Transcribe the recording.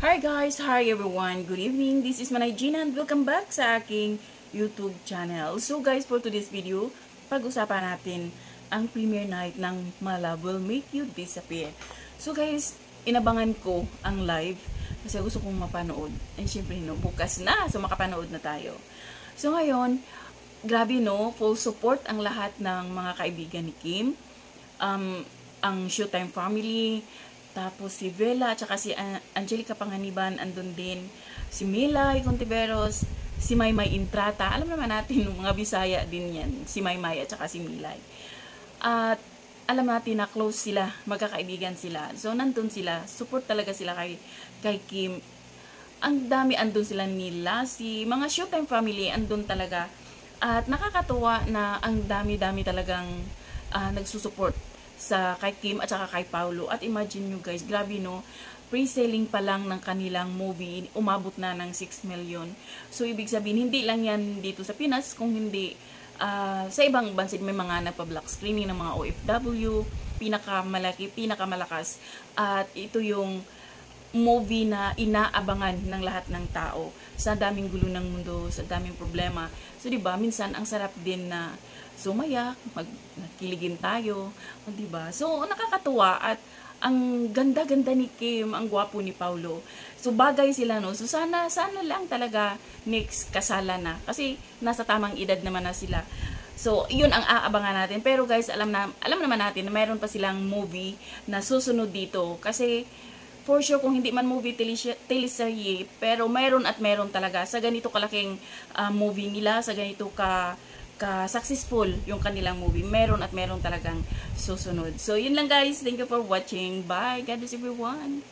Hi guys! Hi everyone! Good evening! This is Manay Gina and welcome back sa aking YouTube channel. So guys, for today's video, pag-usapan natin ang premiere night ng My Love Will Make You Disappear. So guys, inabangan ko ang live kasi gusto kong mapanood. And syempre no, bukas na, so makapanood na tayo. So ngayon, grabe no, full support ang lahat ng mga kaibigan ni Kim. Ang Showtime family, tapos si Vela, at saka si Angelica Panganiban, andun din. Si Milay Contiveros, si Maymay Intrata. Alam naman natin, mga Bisaya din yan. Si Maymay at saka si Milay. At alam natin na close sila, magkakaibigan sila. So, nandun sila. Support talaga sila kay Kim. Ang dami andun sila nila. Si mga Showtime family, andun talaga. At nakakatuwa na ang dami-dami talagang nagsusupport sa kay Kim at saka kay Paulo. At imagine nyo guys, grabe no, pre-selling pa lang ng kanilang movie, umabot na ng 6 million. So ibig sabihin, hindi lang yan dito sa Pinas, kung hindi sa ibang bansa, may mga nagpa-black screening ng mga OFW, pinakamalaki, pinakamalakas. At ito yung movie na inaabangan ng lahat ng tao sa daming gulo ng mundo, sa daming problema. So diba, minsan ang sarap din na sumayak, magkiligin tayo, diba? So nakakatuwa at ang ganda-ganda ni Kim, ang gwapo ni Paulo. So bagay sila no. So sana lang talaga next kasala na kasi nasa tamang edad naman na sila. So, yun ang aabangan natin. Pero guys, alam naman natin na mayroon pa silang movie na susunod dito kasi for sure, kung hindi man movie, teleserye, pero mayroon at mayroon talaga sa ganito kalaking movie nila, sa ganito ka-successful yung kanilang movie. Meron at meron talagang susunod. So, yun lang guys. Thank you for watching. Bye. God bless everyone.